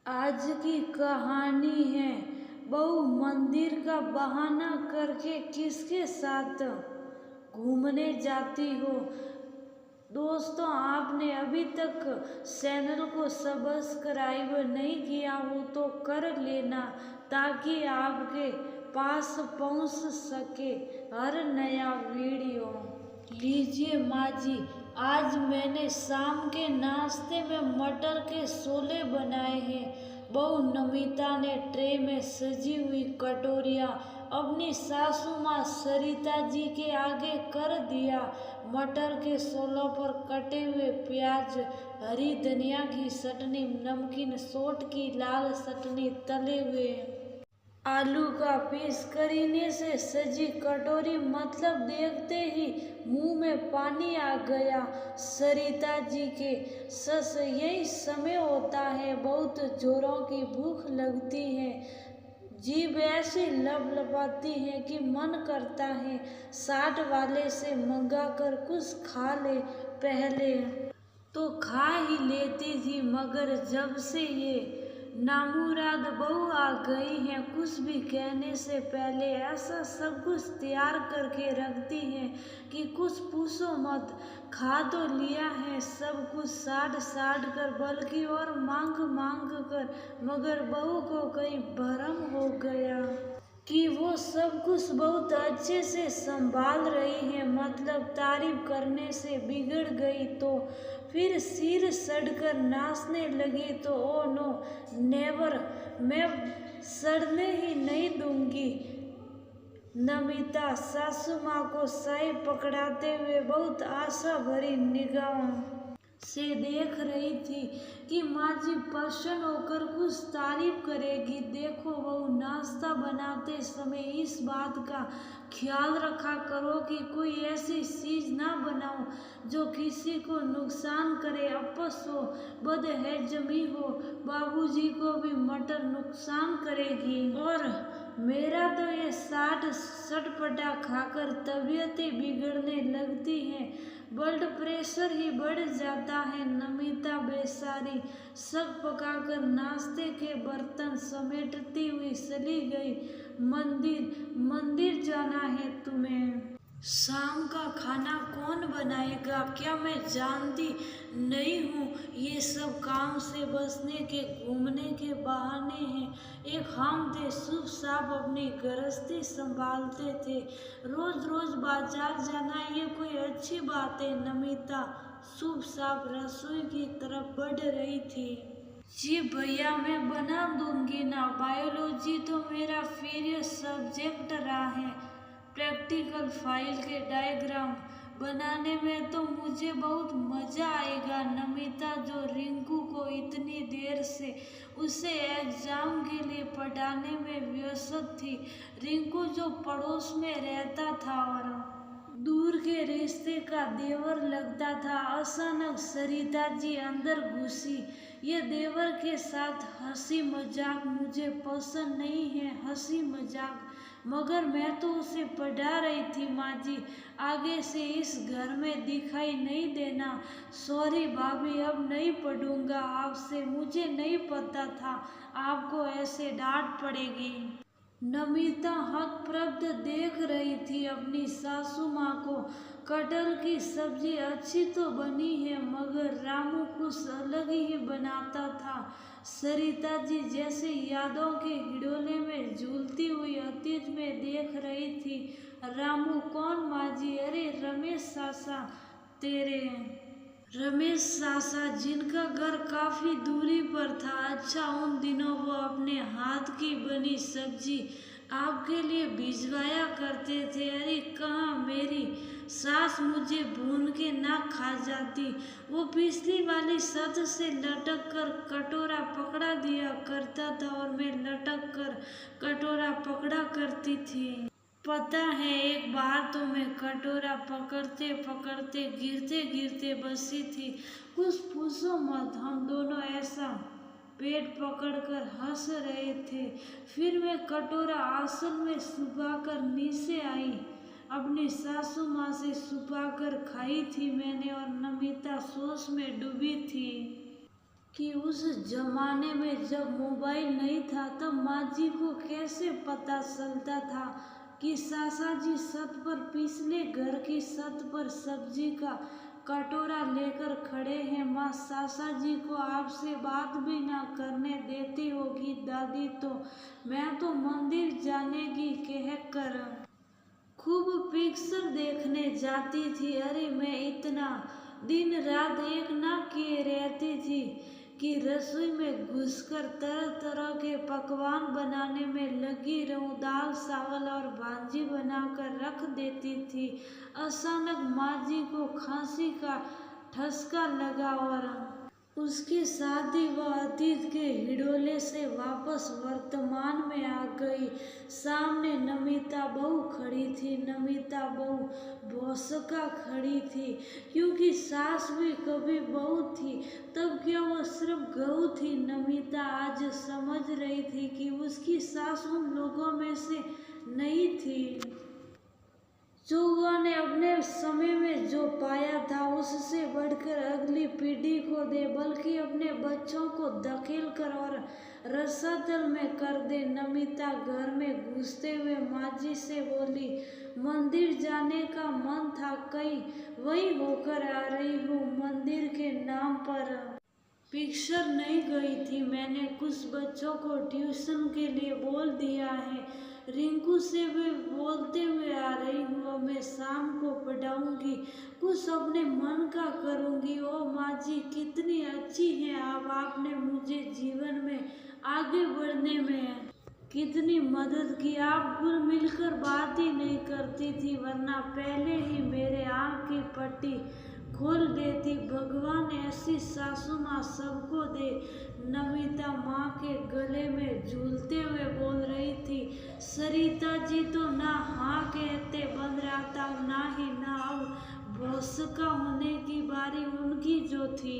आज की कहानी है बहू मंदिर का बहाना करके किसके साथ घूमने जाती हो। दोस्तों, आपने अभी तक चैनल को सब्सक्राइब नहीं किया हो तो कर लेना ताकि आपके पास पहुंच सके हर नया वीडियो। लीजिए माँ जी, आज मैंने शाम के नाश्ते में मटर के छोले बनाए हैं। बहू नमिता ने ट्रे में सजी हुई कटोरियाँ अपनी सासू माँ सरिता जी के आगे कर दिया। मटर के छोलों पर कटे हुए प्याज, हरी धनिया की चटनी, नमकीन सोट की लाल चटनी, तले हुए आलू का पीस, करीने से सजी कटोरी, मतलब देखते ही मुंह में पानी आ गया। सरिता जी के सस यही समय होता है, बहुत जोरों की भूख लगती है, जीभ ऐसी लपलपाती है कि मन करता है साठ वाले से मंगा कर कुछ खा ले। पहले तो खा ही लेती थी, मगर जब से ये नामुराद बहू आ गई है, कुछ भी कहने से पहले ऐसा सब कुछ तैयार करके रखती है कि कुछ पूछो मत। खा तो लिया है सब कुछ साड़ साड़ कर, बल्कि और मांग मांग कर, मगर बहू को कहीं भरम हो गया कि वो सब कुछ बहुत अच्छे से संभाल रही है, मतलब तारीफ करने से बिगड़ गई तो फिर सिर सड़कर नाचने लगी तो ओ नो नेवर, मैं सड़ने ही नहीं दूंगी। नमिता सासू माँ को साई पकड़ाते हुए बहुत आशा भरी निगाहों से देख रही थी कि माँ जी प्रसन्न होकर कुछ तारीफ करेगी। देखो बहू, नाश्ता बनाते समय इस बात का ख्याल रखा करो कि कोई ऐसी चीज ना बनाओ जो किसी को नुकसान करे, अपस हो, बदहजमी हो, बाबूजी को भी मटर नुकसान करेगी। और मेरा तो ये साठ चटपटा खाकर तबीयत ही बिगड़ने लगती है, ब्लड प्रेशर ही बढ़ जाता है। नमिता बेचारी सब पकाकर नाश्ते के बर्तन समेटती हुई चली गई। मंदिर जाना है तुम्हें? शाम का खाना कौन बनाएगा? क्या मैं जानती नहीं हूँ ये सब काम से बचने के घूमने के बहाने हैं। एक हम थे शुभ साहब अपनी गृहस्थी संभालते थे, रोज रोज बाजार जाना ये कोई अच्छी बात है? नमिता शुभ साहब रसोई की तरफ बढ़ रही थी। जी भैया, मैं बना दूंगी ना, बायोलॉजी तो मेरा प्रिय सब्जेक्ट रहा है, प्रैक्टिकल फाइल के डायग्राम बनाने में तो मुझे बहुत मजा आएगा। नमिता जो रिंकू को इतनी देर से उसे एग्जाम के लिए पढ़ाने में व्यस्त थी, रिंकू जो पड़ोस में रहता था और दूर के रिश्ते का देवर लगता था, अचानक सरिता जी अंदर घुसी। ये देवर के साथ हंसी मजाक मुझे पसंद नहीं है, हंसी मजाक, मगर मैं तो उसे पढ़ा रही थी माँ जी, आगे से इस घर में दिखाई नहीं देना। सॉरी भाभी, अब नहीं पढ़ूंगा आपसे, मुझे नहीं पता था आपको ऐसे डांट पड़ेगी। नमिता हतप्रभ देख रही थी अपनी सासू माँ को। कटहल की सब्जी अच्छी तो बनी है, मगर रामू कुछ अलग ही बनाता था। सरिता जी जैसे यादों के हिडोले में झूलती हुई अतीत में देख रही थी। रामू कौन माँ जी? अरे रमेश चाचा, तेरे रमेश चाचा जिनका घर काफी दूरी पर था। अच्छा, उन दिनों वो अपने हाथ की बनी सब्जी आपके लिए भिजवाया करते थे। अरे कहाँ मेरी सास मुझे भून के ना खा जाती, वो पिछली वाली छत से लटक कर कटोरा पकड़ा दिया करता था और मैं लटक कर कटोरा पकड़ा करती थी। पता है एक बार तो मैं कटोरा पकड़ते पकड़ते गिरते गिरते बची थी, कुछ पूछो मत। हम दोनों ऐसा पेट पकड़कर हंस रहे थे। फिर मैं कटोरा आंचल में छुपाकर नीचे आई, अपनी सासू माँ से छुपाकर खाई थी मैंने, और नमिता सोच में डूबी थी। कि उस जमाने में जब मोबाइल नहीं था तब माँ जी को कैसे पता चलता था कि सासा जी छत पर पिछले घर की छत पर सब्जी का कटोरा लेकर खड़े हैं। माँ सासा जी को आपसे बात भी ना करने देती होगी दादी, तो मैं तो मंदिर जाने की कहकर खूब पिक्चर देखने जाती थी। अरे मैं इतना दिन रात एक ना किए रहती थी कि रसोई में घुसकर तरह तरह के पकवान बनाने में लगी रहूं। दाल चावल और भाजी बनाकर रख देती थी। अचानक माँ जी को खांसी का ठसका लगा और उसकी शादी व अतीत के हिडोले से वापस वर्तमान में आ गई। सामने नमिता बहू खड़ी थी। नमिता बहू भौसका खड़ी थी, क्योंकि सास भी कभी बहू थी। तब क्या वो सिर्फ गऊ थी? नमिता आज समझ रही थी कि उसकी सास उन लोगों में से नहीं थी जो उन्होंने अपने समय में जो पाया था उससे बढ़कर अगली पीढ़ी को दे, बल्कि अपने बच्चों को धकेल कर और रसातल में कर दे। नमिता घर में घुसते हुए माँ जी से बोली, मंदिर जाने का मन था, कहीं वही होकर आ रही हूँ। मंदिर के नाम पर पिक्चर नहीं गई थी। मैंने कुछ बच्चों को ट्यूशन के लिए बोल दिया है। रिंकू से भी बोलते हुए आ रही हूँ। मैं शाम को पढ़ाऊंगी, कुछ अपने मन का करूंगी। ओ माँ जी कितनी अच्छी हैं आप। आपने मुझे जीवन में आगे बढ़ने में कितनी मदद की। आप घुल मिलकर बात ही नहीं करती थी, वरना पहले ही मेरे आँख की पट्टी खोल देती। भगवान ऐसी सासू माँ सबको दे। नमिता माँ के गले में झूलते हुए बोल रही थी। सरिता जी तो ना हाँ कहते बन रहा था, ना ही ना। अब भौसका होने की बारी उनकी जो थी।